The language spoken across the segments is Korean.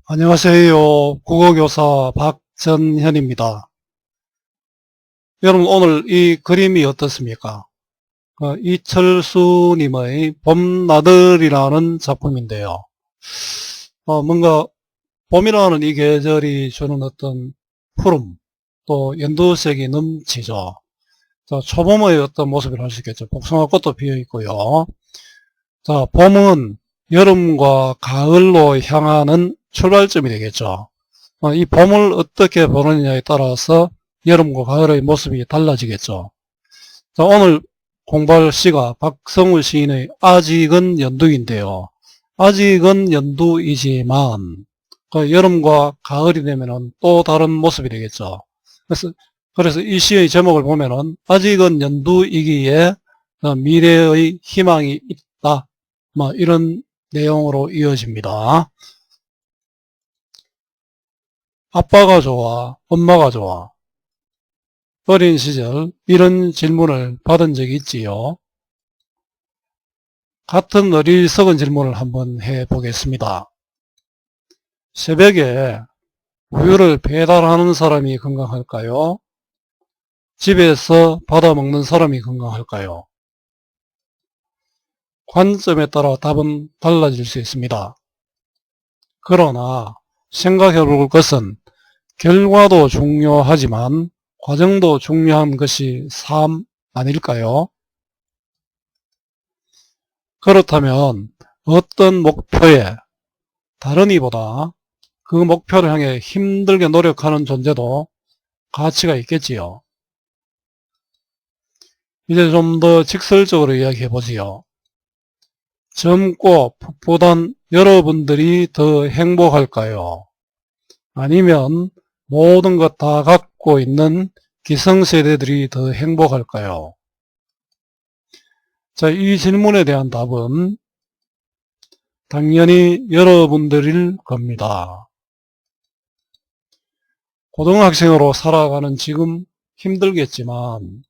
안녕하세요. 국어교사 박전현입니다. 여러분 오늘 이 그림이 어떻습니까? 이철수님의 봄나들이라는 작품인데요. 뭔가 봄이라는 이 계절이 주는 어떤 푸름, 또 연두색이 넘치죠. 자, 초봄의 어떤 모습을 알 수 있겠죠. 복숭아꽃도 피어 있고요. 자, 봄은 여름과 가을로 향하는 출발점이 되겠죠. 이 봄을 어떻게 보느냐에 따라서 여름과 가을의 모습이 달라지겠죠. 자, 오늘 공부할 시가 박성우 시인의 아직은 연두인데요. 아직은 연두이지만 여름과 가을이 되면은 또 다른 모습이 되겠죠. 그래서 이 시의 제목을 보면은 아직은 연두이기에 미래의 희망이 있다. 이런 내용으로 이어집니다. 아빠가 좋아, 엄마가 좋아. 어린 시절 이런 질문을 받은 적이 있지요. 같은 어리석은 질문을 한번 해보겠습니다. 새벽에 우유를 배달하는 사람이 건강할까요? 집에서 받아 먹는 사람이 건강할까요? 관점에 따라 답은 달라질 수 있습니다. 그러나 생각해 볼 것은 결과도 중요하지만 과정도 중요한 것이 삶 아닐까요? 그렇다면 어떤 목표에 다른 이보다 그 목표를 향해 힘들게 노력하는 존재도 가치가 있겠지요. 이제 좀 더 직설적으로 이야기해 보지요. 젊고 풋풋한 여러분들이 더 행복할까요? 아니면 모든 것 다 갖고 있는 기성세대들이 더 행복할까요? 자, 이 질문에 대한 답은 당연히 여러분들일 겁니다. 고등학생으로 살아가는 지금 힘들겠지만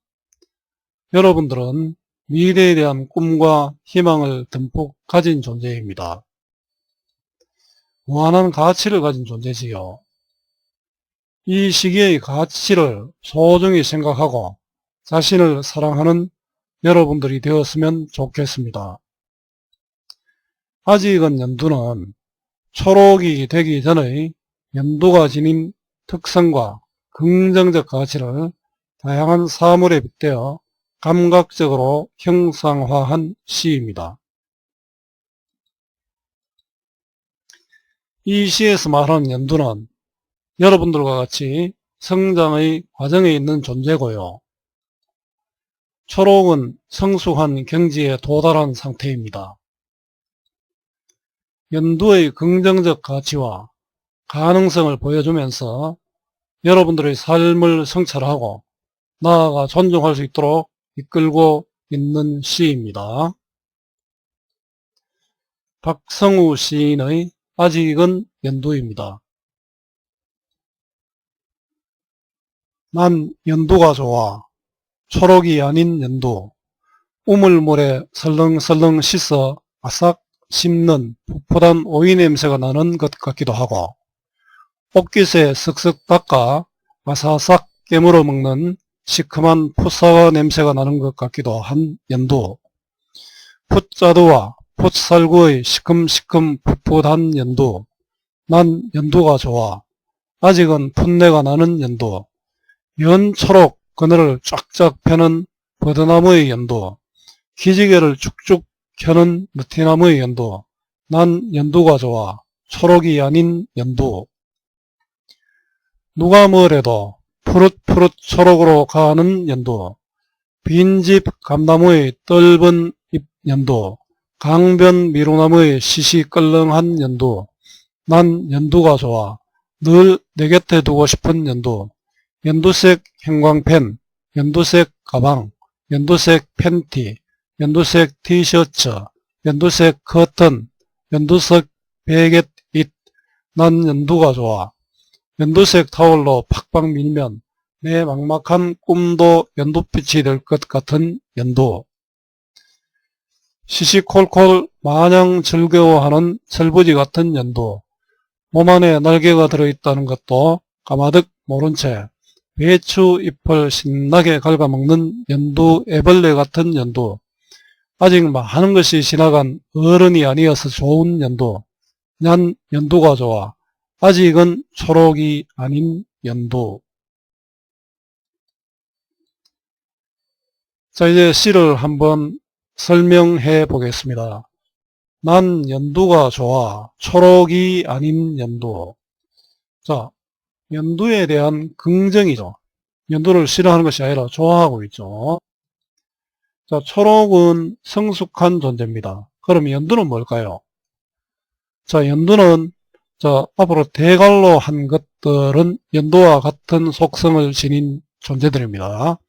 여러분들은 미래에 대한 꿈과 희망을 듬뿍 가진 존재입니다. 무한한 가치를 가진 존재지요. 이 시기의 가치를 소중히 생각하고 자신을 사랑하는 여러분들이 되었으면 좋겠습니다. 아직은 연두는 초록이 되기 전의 연두가 지닌 특성과 긍정적 가치를 다양한 사물에 빗대어 감각적으로 형상화한 시입니다. 이 시에서 말하는 연두는 여러분들과 같이 성장의 과정에 있는 존재고요. 초록은 성숙한 경지에 도달한 상태입니다. 연두의 긍정적 가치와 가능성을 보여주면서 여러분들의 삶을 성찰하고 나아가 존중할 수 있도록 이끌고 있는 시입니다. 박성우 시인의 아직은 연두입니다. 난 연두가 좋아. 초록이 아닌 연두. 우물물에 설렁설렁 씻어 아삭 씹는 풋풋한 오이 냄새가 나는 것 같기도 하고 옷깃에 쓱쓱 닦아 아사삭 깨물어 먹는 시큼한 풋사과 냄새가 나는 것 같기도 한 연두. 풋자두와 풋살구의 시큼시큼 풋풋한 연두. 난 연두가 좋아. 아직은 풋내가 나는 연두. 연초록 그늘을 쫙쫙 펴는 버드나무의 연두. 기지개를 쭉쭉 켜는 느티나무의 연두. 난 연두가 좋아. 초록이 아닌 연두. 누가 뭐래도 푸릇푸릇 초록으로 가는 연두. 빈집 감나무의 떫은 잎 연두. 강변 미루나무의 시시껄렁한 연두. 난 연두가 좋아. 늘 내 곁에 두고 싶은 연두. 연두색 형광펜, 연두색 가방, 연두색 팬티, 연두색 티셔츠, 연두색 커튼, 연두색 베갯잇. 난 연두가 좋아. 연두색 타월로 팍팍 밀면 내 막막한 꿈도 연두빛이 될 것 같은 연두. 시시콜콜 마냥 즐거워하는 철부지 같은 연두. 몸 안에 날개가 들어있다는 것도 까마득 모른 채 배추 잎을 신나게 갉아먹는 연두 애벌레 같은 연두, 아직 많은 것이 지나간 어른이 아니어서 좋은 연두, 난 연두가 좋아. 아직은 초록이 아닌 연두. 자, 이제 시를 한번 설명해 보겠습니다. 난 연두가 좋아. 초록이 아닌 연두. 자, 연두에 대한 긍정이죠. 연두를 싫어하는 것이 아니라 좋아하고 있죠. 자, 초록은 성숙한 존재입니다. 그럼 연두는 뭘까요? 자, 연두는 앞으로 대갈로 한 것들은 연두와 같은 속성을 지닌 존재들입니다.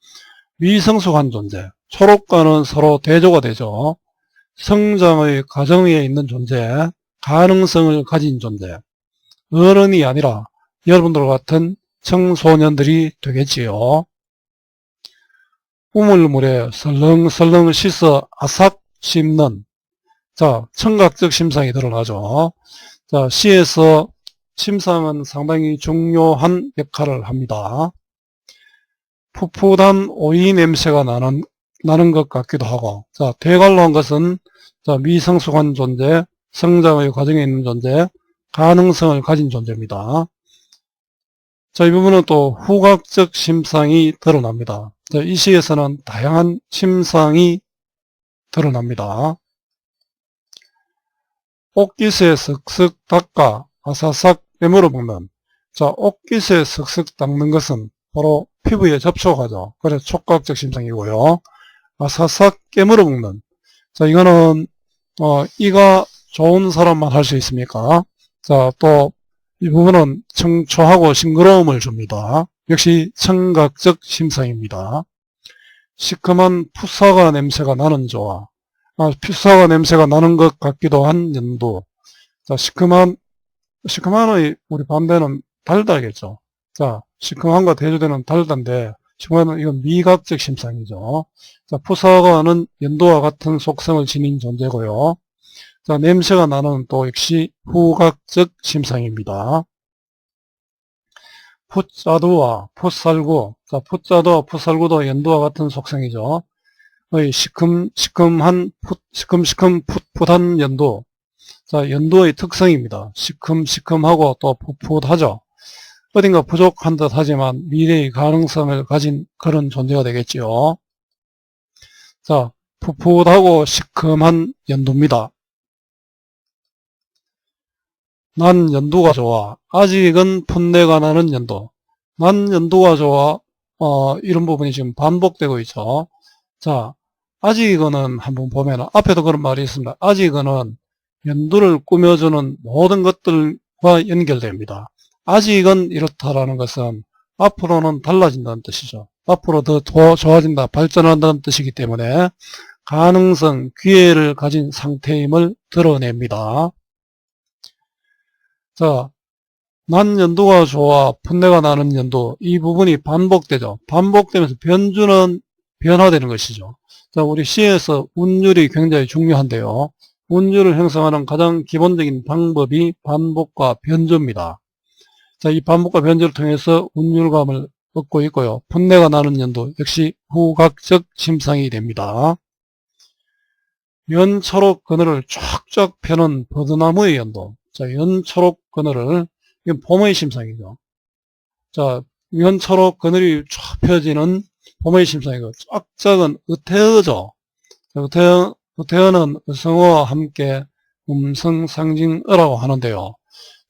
미성숙한 존재, 초록과는 서로 대조가 되죠. 성장의 과정에 있는 존재, 가능성을 가진 존재, 어른이 아니라 여러분들 같은 청소년들이 되겠지요. 우물물에 설렁설렁 씻어 아삭 씹는, 자, 청각적 심상이 드러나죠. 자, 시에서 심상은 상당히 중요한 역할을 합니다. 풋풋한 오이 냄새가 나는 것 같기도 하고, 자, 대갈로 한 것은, 자, 미성숙한 존재, 성장의 과정에 있는 존재, 가능성을 가진 존재입니다. 자, 이 부분은 또 후각적 심상이 드러납니다. 자, 이 시에서는 다양한 심상이 드러납니다. 옷깃에 슥슥 닦아 아사삭 깨물어 먹는, 자, 옷깃에 슥슥 닦는 것은 바로 피부에 접촉하죠. 그래서 촉각적 심상이고요. 아사삭 깨물어 먹는, 자, 이거는 이가 좋은 사람만 할 수 있습니까? 자, 또 이 부분은 청초하고 싱그러움을 줍니다. 역시 청각적 심상입니다. 시큼한 풋사과 냄새가 나는 좋아. 풋사과 냄새가 나는 것 같기도 한 연두. 자, 시큼한의 우리 반대는 달다겠죠. 자, 시큼한과 대조되는 달다인데, 시큼한은 이건 미각적 심상이죠. 자, 풋사과는 연두와 같은 속성을 지닌 존재고요. 자, 냄새가 나는 또 역시 후각적 심상입니다. 풋자두와 풋살구, 자, 풋자두와 풋살구도 연두와 같은 속성이죠. 시큼시큼한 시큼시큼 풋풋한 연두. 자, 연두의 특성입니다. 시큼시큼하고 또 풋풋하죠. 어딘가 부족한 듯 하지만 미래의 가능성을 가진 그런 존재가 되겠지요. 자, 풋풋하고 시큼한 연두입니다. 난 연두가 좋아. 아직은 풋내가 나는 연두. 난 연두가 좋아. 이런 부분이 지금 반복되고 있죠. 자, 아직은 한번 보면 앞에도 그런 말이 있습니다. 아직은 연두를 꾸며주는 모든 것들과 연결됩니다. 아직은 이렇다라는 것은 앞으로는 달라진다는 뜻이죠. 앞으로 더 좋아진다, 발전한다는 뜻이기 때문에 가능성, 기회를 가진 상태임을 드러냅니다. 자, 난 연두가 좋아, 풋내가 나는 연두, 이 부분이 반복되죠. 반복되면서 변주는 변화되는 것이죠. 자, 우리 시에서 운율이 굉장히 중요한데요. 운율을 형성하는 가장 기본적인 방법이 반복과 변주입니다. 자, 이 반복과 변주를 통해서 운율감을 얻고 있고요. 풋내가 나는 연두 역시 후각적 심상이 됩니다. 연초록 그늘을 쫙쫙 펴는 버드나무의 연두. 자, 연초록 그늘을, 이건 봄의 심상이죠. 자, 연초록 그늘이 쫙 펴지는 봄의 심상이고, 쫙쫙은 의태어죠. 의태어는 성어와 함께 음성상징어라고 하는데요.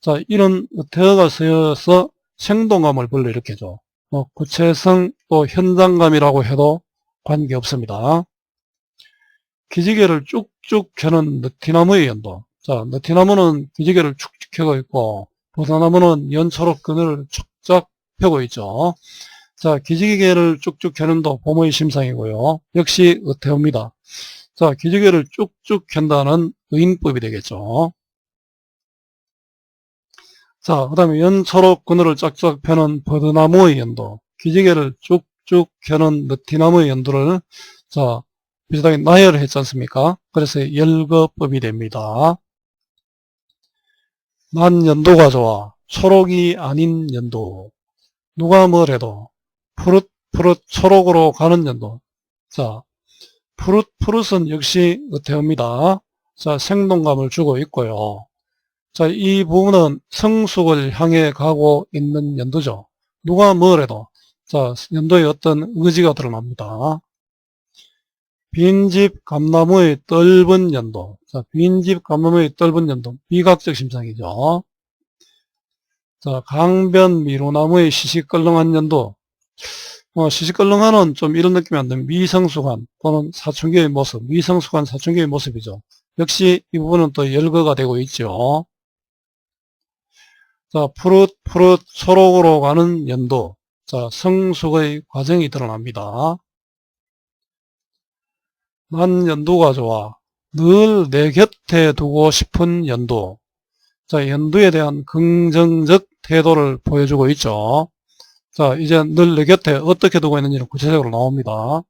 자, 이런 의태어가 쓰여서 생동감을 불러일으켜죠. 구체성 또 현장감이라고 해도 관계없습니다. 기지개를 쭉쭉 켜는 느티나무의 연두. 자, 느티나무는 기지개를 축축 켜고 있고, 버드나무는 연초록 그늘을 쫙쫙 펴고 있죠. 자, 기지개를 쭉쭉 켜는도 봄의 심상이고요. 역시 의태어입니다. 자, 기지개를 쭉쭉 켠다는 의인법이 되겠죠. 자, 그 다음에 연초록 그늘을 쫙쫙 펴는 버드나무의 연두, 기지개를 쭉쭉 켜는 느티나무의 연두를, 자, 비슷하게 나열을 했지 않습니까? 그래서 열거법이 됩니다. 난 연도가 좋아. 초록이 아닌 연도. 누가 뭐래도 푸릇푸릇 초록으로 가는 연도. 자, 푸릇푸릇은 역시 어태어입니다. 자, 생동감을 주고 있고요. 자, 이 부분은 성숙을 향해 가고 있는 연도죠. 누가 뭐래도 자, 연도의 어떤 의지가 드러납니다. 빈집 감나무의 떫은 연도. 자, 빈집 감나무의 떫은 연도. 비각적 심상이죠. 자, 강변 미로나무의 시시껄렁한 연도. 시시껄렁한은 좀 이런 느낌이 안 듭니다. 미성숙한 또는 사춘기의 모습, 미성숙한 사춘기의 모습이죠. 역시 이 부분은 또 열거가 되고 있죠. 자, 푸릇푸릇 초록으로 가는 연도. 자, 성숙의 과정이 드러납니다. 난 연도가 좋아. 늘 내 곁에 두고 싶은 연도. 자, 연도에 대한 긍정적 태도를 보여주고 있죠. 자, 이제 늘 내 곁에 어떻게 두고 있는지는 구체적으로 나옵니다.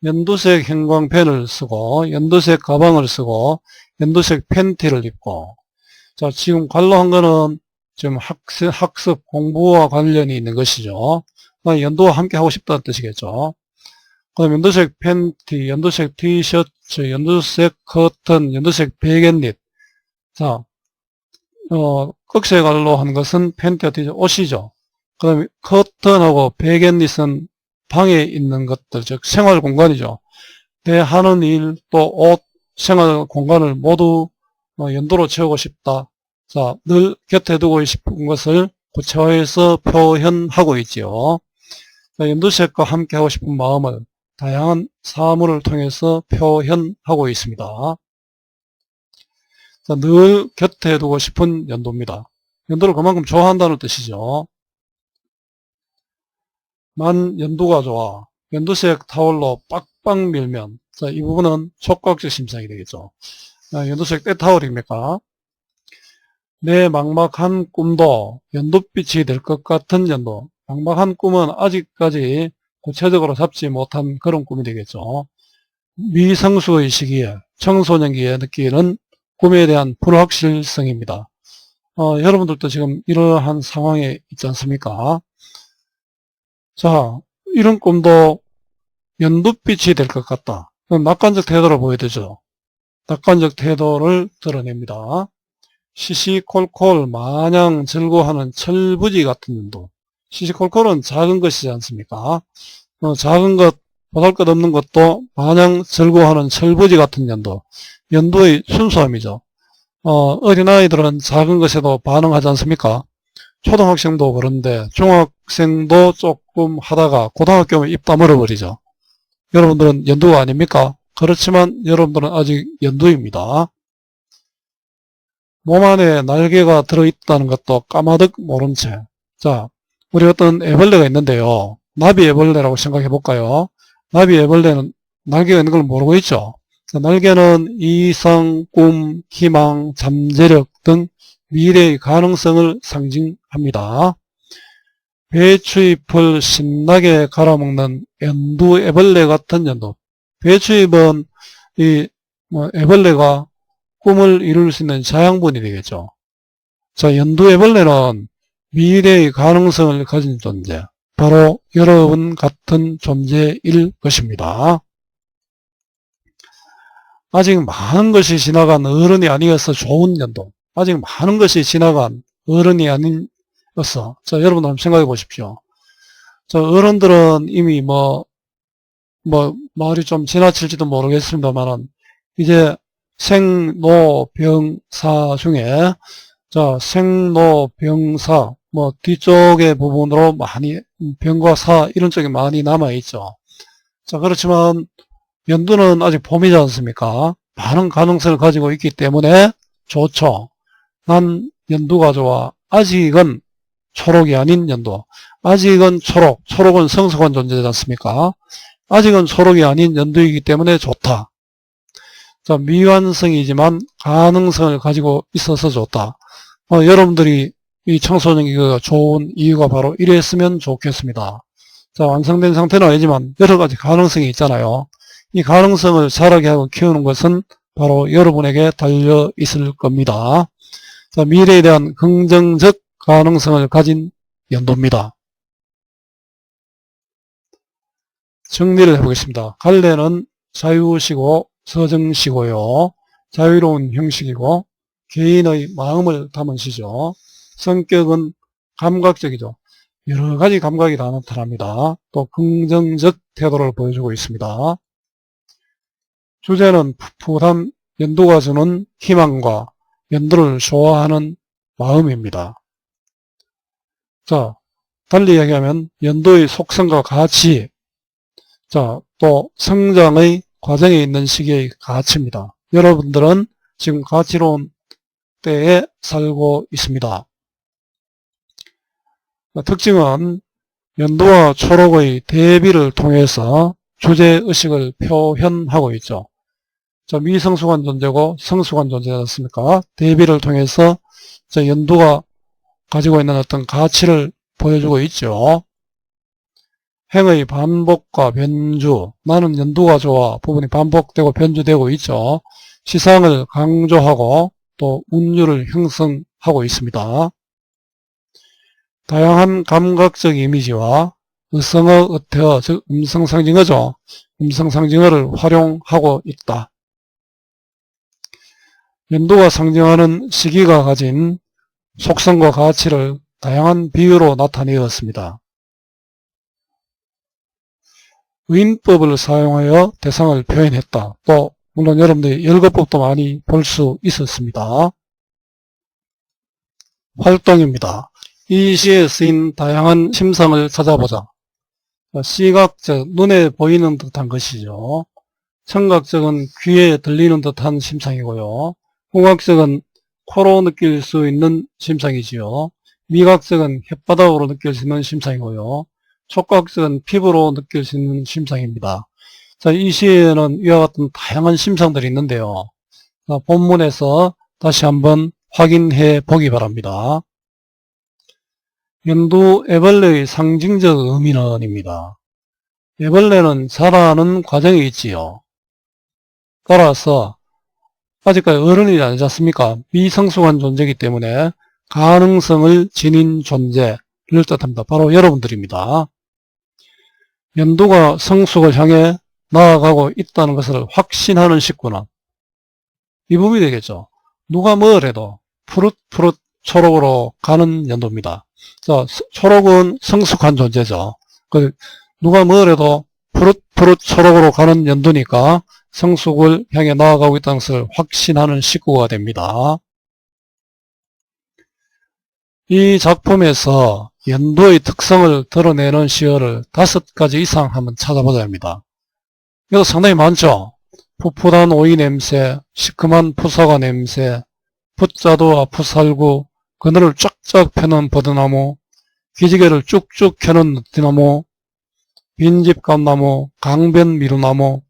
연두색 형광펜을 쓰고, 연두색 가방을 쓰고, 연두색 팬티를 입고. 자, 지금 관로한 거는 지금 학습, 공부와 관련이 있는 것이죠. 연도와 함께 하고 싶다는 뜻이겠죠. 그 다음 연두색 팬티, 연두색 티셔츠, 연두색 커튼, 연두색 베갯닛. 자, 꺽쇠갈로 한 것은 팬티와 티셔츠, 옷이죠. 그 다음에 커튼하고 베갯닛은 방에 있는 것들, 즉 생활 공간이죠. 내 하는 일, 또 옷, 생활 공간을 모두 연도로 채우고 싶다. 자, 늘 곁에 두고 싶은 것을 구체화해서 표현하고 있지요. 자, 연두색과 함께 하고 싶은 마음을 다양한 사물을 통해서 표현하고 있습니다. 자, 늘 곁에 두고 싶은 연도입니다. 연도를 그만큼 좋아한다는 뜻이죠. 난 연두가 좋아. 연두색 타월로 빡빡 밀면, 자, 이 부분은 촉각적 심상이 되겠죠. 연두색 때타월입니까? 내 막막한 꿈도 연두빛이 될 것 같은 연도. 막막한 꿈은 아직까지 구체적으로 잡지 못한 그런 꿈이 되겠죠. 미성수의 시기에, 청소년기에 느끼는 꿈에 대한 불확실성입니다. 여러분들도 지금 이러한 상황에 있지 않습니까? 자, 이런 꿈도 연두빛이 될 것 같다. 낙관적 태도를 보여주죠. 낙관적 태도를 드러냅니다. 시시콜콜 마냥 즐거워하는 철부지 같은 연도. 시시콜콜은 작은 것이지 않습니까? 작은 것, 보잘것없는 것도 마냥 즐거워하는 철부지 같은 연도. 연도의 순수함이죠. 어린아이들은 작은 것에도 반응하지 않습니까? 초등학생도 그런데 중학생도 조금 하다가 고등학교면 입 다물어 버리죠. 여러분들은 연두가 아닙니까? 그렇지만 여러분들은 아직 연두입니다. 몸 안에 날개가 들어있다는 것도 까마득 모른 채. 자, 우리 어떤 애벌레가 있는데요. 나비 애벌레라고 생각해 볼까요? 나비 애벌레는 날개가 있는 걸 모르고 있죠. 자, 날개는 이성, 꿈, 희망, 잠재력 등 미래의 가능성을 상징합니다. 배추잎을 신나게 갈아먹는 연두 애벌레 같은 연도. 배추잎은 이 애벌레가 꿈을 이룰 수 있는 자양분이 되겠죠. 자, 연두 애벌레는 미래의 가능성을 가진 존재, 바로 여러분 같은 존재일 것입니다. 아직 많은 것이 지나간 어른이 아니어서 좋은 연도. 아직 많은 것이 지나간 어른이 아니어서. 자, 여러분 한번 생각해 보십시오. 자, 어른들은 이미 말이 좀 지나칠지도 모르겠습니다만은, 이제 생로병사 중에, 자, 생로병사, 뒤쪽의 부분으로 많이, 병과 사, 이런 쪽에 많이 남아있죠. 자, 그렇지만, 연두는 아직 봄이지 않습니까? 많은 가능성을 가지고 있기 때문에 좋죠. 난 연두가 좋아. 아직은 초록이 아닌 연두. 아직은 초록. 초록은 성숙한 존재지 않습니까? 아직은 초록이 아닌 연두이기 때문에 좋다. 자, 미완성이지만 가능성을 가지고 있어서 좋다. 여러분들이 이 청소년기가 좋은 이유가 바로 이랬으면 좋겠습니다. 자, 완성된 상태는 아니지만 여러 가지 가능성이 있잖아요. 이 가능성을 자라게 하고 키우는 것은 바로 여러분에게 달려 있을 겁니다. 자, 미래에 대한 긍정적 가능성을 가진 연도입니다. 정리를 해보겠습니다. 갈래는 자유시고 서정시고요. 자유로운 형식이고 개인의 마음을 담은 시죠. 성격은 감각적이죠. 여러 가지 감각이 다 나타납니다. 또 긍정적 태도를 보여주고 있습니다. 주제는 풋풋한 연도가 주는 희망과 연도를 좋아하는 마음입니다. 자, 달리 이야기하면 연도의 속성과 가치, 자, 또 성장의 과정에 있는 시기의 가치입니다. 여러분들은 지금 가치로운 때에 살고 있습니다. 특징은 연도와 초록의 대비를 통해서 주제의식을 표현하고 있죠. 자, 미성숙한 존재고 성숙한 존재지 않습니까? 대비를 통해서 연도가 가지고 있는 어떤 가치를 보여주고 있죠. 행의 반복과 변주, 나는 연도가 좋아 부분이 반복되고 변주되고 있죠. 시상을 강조하고 또 운율을 형성하고 있습니다. 다양한 감각적 이미지와 의성어, 의태어, 즉 음성상징어죠. 음성상징어를 활용하고 있다. 연도가 상징하는 시기가 가진 속성과 가치를 다양한 비유로 나타내었습니다. 의인법을 사용하여 대상을 표현했다. 또 물론 여러분들이 열거법도 많이 볼 수 있었습니다. 활동입니다. 이 시에 쓰인 다양한 심상을 찾아보자. 시각적, 눈에 보이는 듯한 것이죠. 청각적은 귀에 들리는 듯한 심상이고요. 후각적은 코로 느낄 수 있는 심상이지요. 미각적은 혓바닥으로 느낄 수 있는 심상이고요. 촉각적은 피부로 느낄 수 있는 심상입니다. 자, 이 시에는 이와 같은 다양한 심상들이 있는데요. 자, 본문에서 다시 한번 확인해 보기 바랍니다. 연두 애벌레의 상징적 의미는입니다. 애벌레는 자라는 과정에 있지요. 따라서 아직까지 어른이 아니지 않습니까? 미성숙한 존재이기 때문에 가능성을 지닌 존재를 뜻합니다. 바로 여러분들입니다. 연두가 성숙을 향해 나아가고 있다는 것을 확신하는 식구는 이 부분이 되겠죠. 누가 뭐래도 푸릇푸릇 초록으로 가는 연도입니다. 자, 초록은 성숙한 존재죠. 누가 뭐래도 푸릇푸릇 초록으로 가는 연도니까 성숙을 향해 나아가고 있다는 것을 확신하는 식구가 됩니다. 이 작품에서 연도의 특성을 드러내는 시어를 5가지 이상 한번 찾아보자 합니다. 이거 상당히 많죠. 풋풋한 오이 냄새, 시큼한 풋사과 냄새, 풋자두와 풋살구, 그늘을 쫙쫙 펴는 버드나무, 기지개를 쭉쭉 켜는 느티나무, 빈집감나무, 강변 미루나무,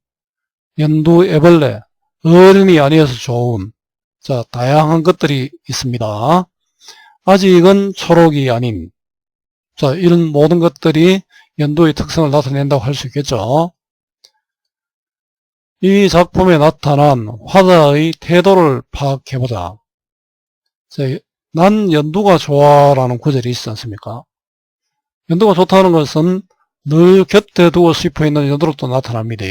연두 애벌레, 어른이 아니어서 좋은, 자, 다양한 것들이 있습니다. 아직은 초록이 아닌, 자, 이런 모든 것들이 연두의 특성을 나타낸다고 할 수 있겠죠. 이 작품에 나타난 화자의 태도를 파악해보자. 자, 난 연두가 좋아 라는 구절이 있지 않습니까? 연두가 좋다는 것은 늘 곁에 두고 싶어 있는 연두로 또 나타납니다.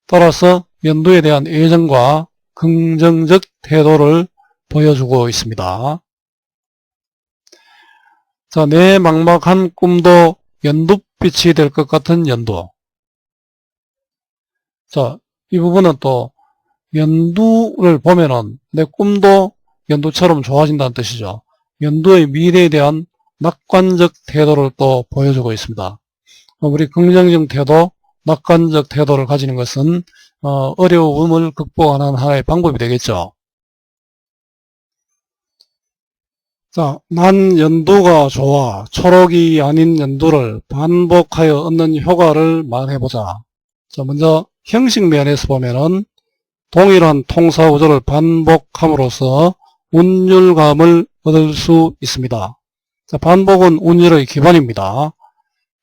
따라서 연두에 대한 애정과 긍정적 태도를 보여주고 있습니다. 자, 내 막막한 꿈도 연두빛이 될 것 같은 연두. 자, 이 부분은 또 연두를 보면은 내 꿈도 연두처럼 좋아진다는 뜻이죠. 연두의 미래에 대한 낙관적 태도를 또 보여주고 있습니다. 우리 긍정적 태도, 낙관적 태도를 가지는 것은 어려움을 극복하는 하나의 방법이 되겠죠. 자, 난 연두가 좋아. 초록이 아닌 연두를 반복하여 얻는 효과를 말해보자. 자, 먼저 형식 면에서 보면은 동일한 통사 구조를 반복함으로써 운율감을 얻을 수 있습니다. 자, 반복은 운율의 기반입니다.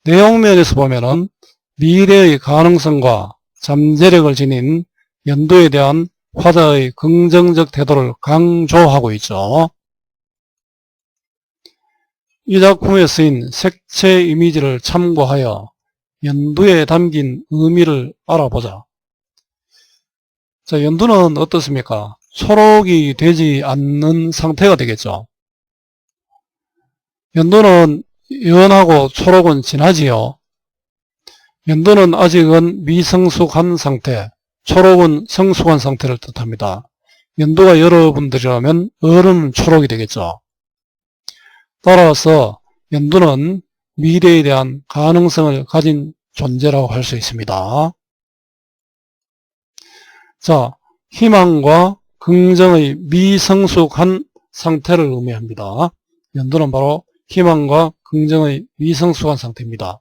내용 면에서 보면은 미래의 가능성과 잠재력을 지닌 연두에 대한 화자의 긍정적 태도를 강조하고 있죠. 이 작품에 쓰인 색채 이미지를 참고하여 연두에 담긴 의미를 알아보자. 자, 연두는 어떻습니까? 초록이 되지 않는 상태가 되겠죠. 연두는 연하고 초록은 진하지요. 연두는 아직은 미성숙한 상태, 초록은 성숙한 상태를 뜻합니다. 연두가 여러분들이라면 어른 초록이 되겠죠. 따라서 연두는 미래에 대한 가능성을 가진 존재라고 할 수 있습니다. 자, 희망과 긍정의 미성숙한 상태를 의미합니다. 연두는 바로 희망과 긍정의 미성숙한 상태입니다.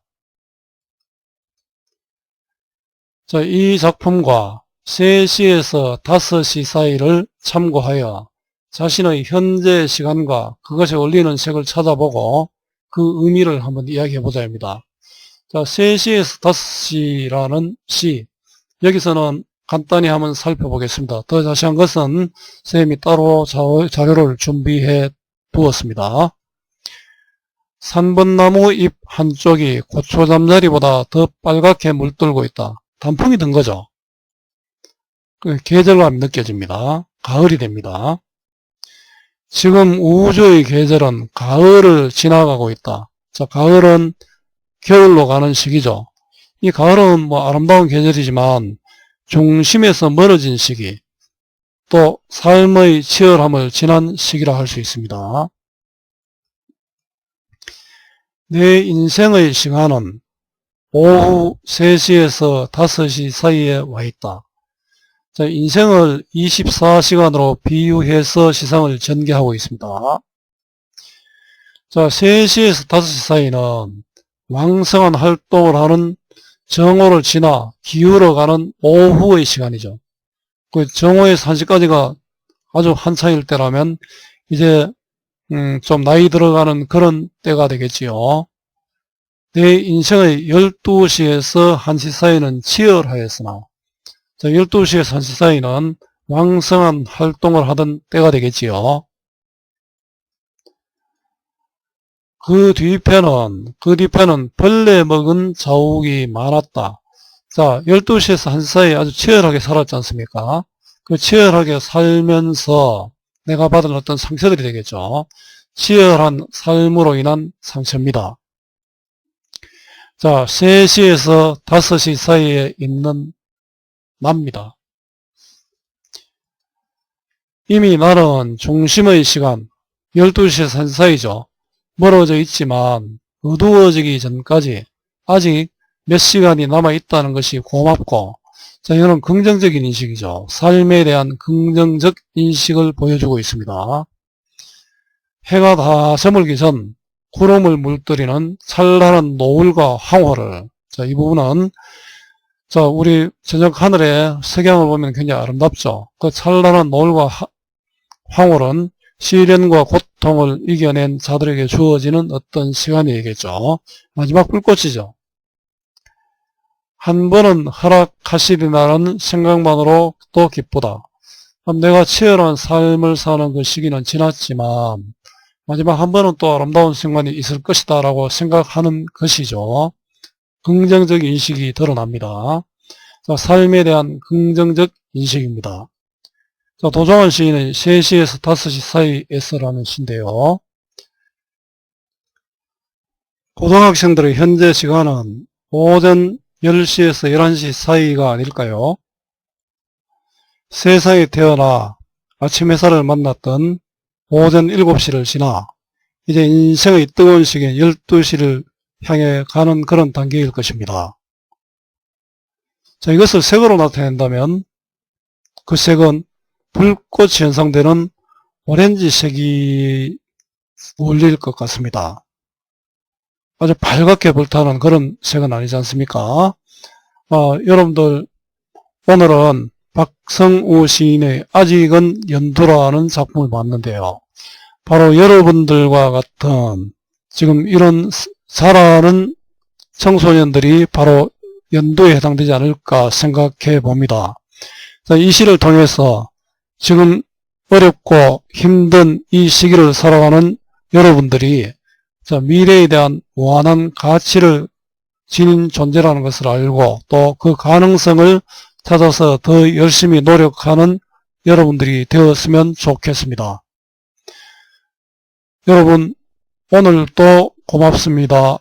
자, 이 작품과 3시에서 5시 사이를 참고하여 자신의 현재 시간과 그것에 어울리는 색을 찾아보고 그 의미를 한번 이야기해보자 합니다. 자, 3시에서 5시라는 시, 여기서는 간단히 한번 살펴보겠습니다. 더 자세한 것은 선생님이 따로 자료를 준비해 두었습니다. 3번 나무 잎 한쪽이 고추 잠자리보다 더 빨갛게 물들고 있다. 단풍이 든 거죠. 계절감이 느껴집니다. 가을이 됩니다. 지금 우주의 계절은 가을을 지나가고 있다. 자, 가을은 겨울로 가는 시기죠. 이 가을은 뭐 아름다운 계절이지만 중심에서 멀어진 시기, 또 삶의 치열함을 지난 시기라 할 수 있습니다. 내 인생의 시간은 오후 3시에서 5시 사이에 와 있다. 자, 인생을 24시간으로 비유해서 시상을 전개하고 있습니다. 자, 3시에서 5시 사이는 왕성한 활동을 하는 정오를 지나 기울어가는 오후의 시간이죠. 그 정오에서 1시까지가 아주 한창일 때라면 이제 좀 나이 들어가는 그런 때가 되겠지요. 내 인생의 12시에서 1시 사이는 치열하였으나, 자, 12시에서 1시 사이는 왕성한 활동을 하던 때가 되겠지요. 그 뒤편은 벌레 먹은 자욱이 많았다. 자, 12시에서 1시 사이에 아주 치열하게 살았지 않습니까? 그 치열하게 살면서 내가 받은 어떤 상처들이 되겠죠. 치열한 삶으로 인한 상처입니다. 자, 3시에서 5시 사이에 있는 납니다. 이미 나는 중심의 시간 12시에서 1시 사이죠. 멀어져 있지만 어두워지기 전까지 아직 몇 시간이 남아있다는 것이 고맙고, 자, 이거는 긍정적인 인식이죠. 삶에 대한 긍정적 인식을 보여주고 있습니다. 해가 다 저물기 전 구름을 물들이는 찬란한 노을과 황홀을, 자, 이 부분은, 자, 우리 저녁 하늘의 석양을 보면 굉장히 아름답죠. 그 찬란한 노을과 황홀은 시련과 고통을 이겨낸 자들에게 주어지는 어떤 시간이겠죠. 마지막 불꽃이죠. 한 번은 허락하시리라는 생각만으로도 기쁘다. 내가 치열한 삶을 사는 그 시기는 지났지만 마지막 한 번은 또 아름다운 순간이 있을 것이다 라고 생각하는 것이죠. 긍정적 인식이 드러납니다. 자, 삶에 대한 긍정적 인식입니다. 자, 도정환 시인의 3시에서 5시 사이에서라는 시인데요. 고등학생들의 현재 시간은 오전 10시에서 11시 사이가 아닐까요? 세상에 태어나 아침 햇살을 만났던 오전 7시를 지나 이제 인생의 뜨거운 시기인 12시를 향해 가는 그런 단계일 것입니다. 자, 이것을 색으로 나타낸다면 그 색은 불꽃이 현상되는 오렌지색이 어울릴 것 같습니다. 아주 밝게 불타는 그런 색은 아니지 않습니까? 여러분들, 오늘은 박성우 시인의 아직은 연두라는 작품을 봤는데요. 바로 여러분들과 같은 지금 이런 자라는 청소년들이 바로 연두에 해당되지 않을까 생각해 봅니다. 자, 이 시를 통해서 지금 어렵고 힘든 이 시기를 살아가는 여러분들이 자, 미래에 대한 무한한 가치를 지닌 존재라는 것을 알고 또 그 가능성을 찾아서 더 열심히 노력하는 여러분들이 되었으면 좋겠습니다. 여러분 오늘도 고맙습니다.